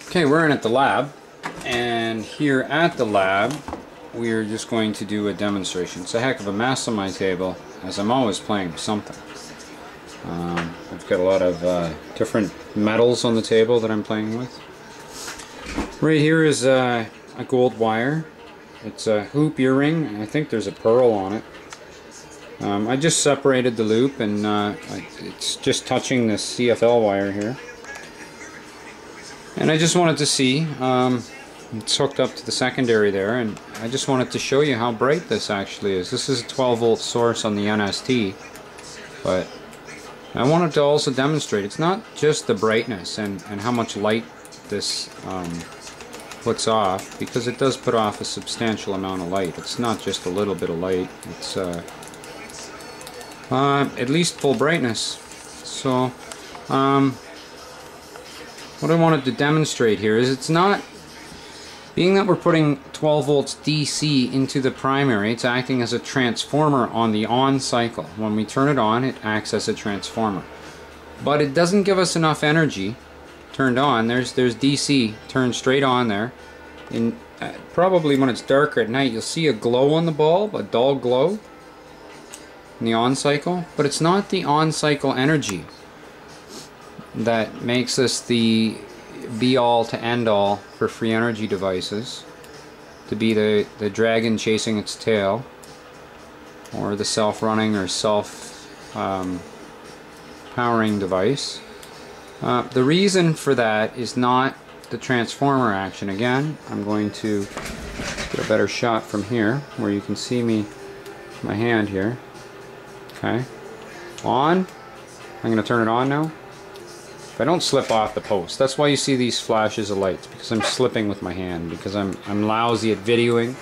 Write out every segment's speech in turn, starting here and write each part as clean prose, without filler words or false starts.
Okay, we're in at the lab, and here at the lab we're just going to do a demonstration. It's a heck of a mess on my table, as I'm always playing with something. I've got a lot of different metals on the table that I'm playing with. Right here is a gold wire. It's a hoop earring, and I think there's a pearl on it. I just separated the loop, and it's just touching this CFL wire here. And I just wanted to see, it's hooked up to the secondary there, and I just wanted to show you how bright this actually is. This is a 12 volt source on the NST, but I wanted to also demonstrate it's not just the brightness and how much light this puts off, because it does put off a substantial amount of light. It's not just a little bit of light, it's at least full brightness. So what I wanted to demonstrate here is it's not, being that we're putting 12 volts DC into the primary, it's acting as a transformer on the on cycle. When we turn it on, it acts as a transformer. But it doesn't give us enough energy turned on. There's DC turned straight on there. And probably when it's darker at night, you'll see a glow on the bulb, a dull glow in the on cycle. But it's not the on cycle energy that makes us the be-all to end-all for free energy devices, to be the dragon chasing its tail, or the self-running or self-powering device. The reason for that is not the transformer action. Again, I'm going to get a better shot from here where you can see my hand here. Okay, on. I'm going to turn it on now. If I don't slip off the post, that's why you see these flashes of lights, because I'm slipping with my hand, because I'm lousy at videoing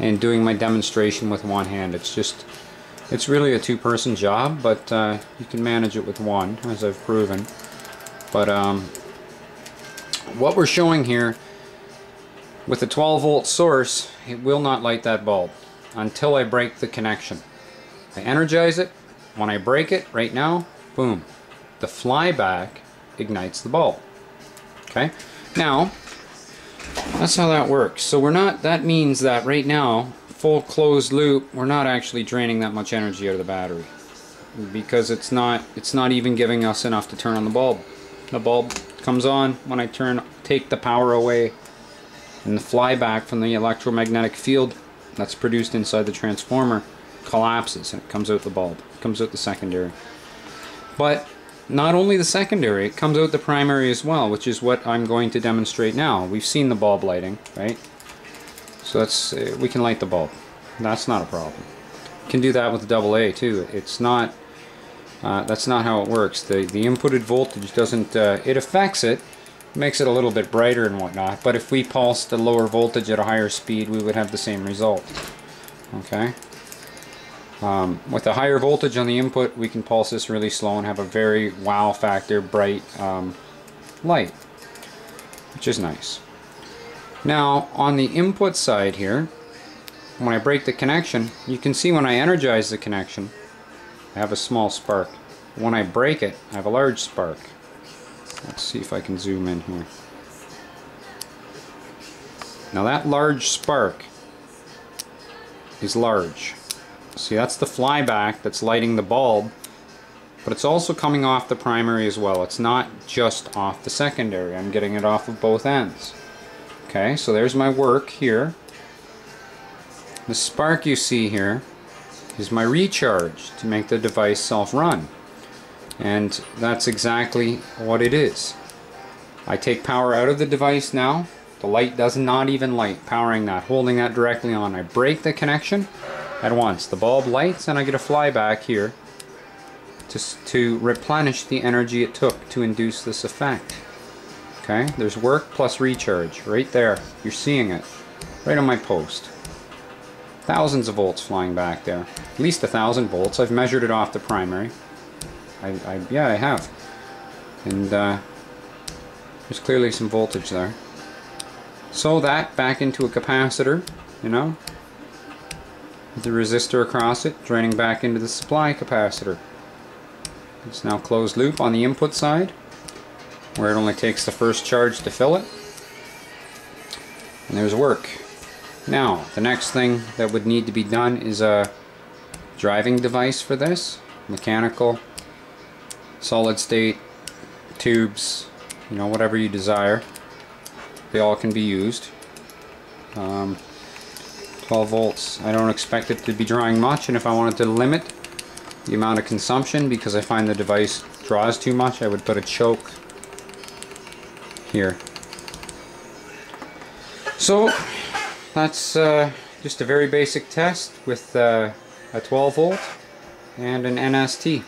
and doing my demonstration with one hand. It's really a two-person job, but you can manage it with one, as I've proven. But what we're showing here with a 12 volt source, it will not light that bulb until I break the connection. I energize it. When I break it, right now, boom, the flyback ignites the bulb. Okay, now that's how that works. So that means that right now, full closed loop, we're not actually draining that much energy out of the battery, because it's not even giving us enough to turn on the bulb. The bulb comes on when I take the power away, and the flyback from the electromagnetic field that's produced inside the transformer collapses, and it comes out the bulb, it comes out the secondary. But not only the secondary, it comes out the primary as well, which is what I'm going to demonstrate now. We've seen the bulb lighting, right? So that's we can light the bulb. That's not a problem. You can do that with AA too. It's not. That's not how it works. The inputted voltage doesn't. It affects it, makes it a little bit brighter and whatnot. But if we pulse the lower voltage at a higher speed, we would have the same result. Okay. With a higher voltage on the input, we can pulse this really slow and have a very wow factor, bright light, which is nice. Now, on the input side here, when I break the connection, you can see when I energize the connection, I have a small spark. When I break it, I have a large spark. Let's see if I can zoom in here. Now that large spark is large. See, that's the flyback that's lighting the bulb, but it's also coming off the primary as well. It's not just off the secondary. I'm getting it off of both ends. Okay, so there's my work here. The spark you see here is my recharge to make the device self-run. And that's exactly what it is. I take power out of the device now. The light does not even light, powering that, holding that directly on. I break the connection at once. The bulb lights and I get a flyback here to replenish the energy it took to induce this effect. Okay, there's work plus recharge right there. You're seeing it right on my post. Thousands of volts flying back there. At least 1,000 volts. I've measured it off the primary. Yeah, I have. And there's clearly some voltage there. So that back into a capacitor, you know, with the resistor across it, draining back into the supply capacitor. It's now closed loop on the input side. where it only takes the first charge to fill it. And there's work. Now, the next thing that would need to be done is a driving device for this. Mechanical, solid state, tubes, you know, whatever you desire. They all can be used. 12 volts, I don't expect it to be drawing much, and if I wanted to limit the amount of consumption because I find the device draws too much, I would put a choke here. So that's just a very basic test with a 12 volt and an NST.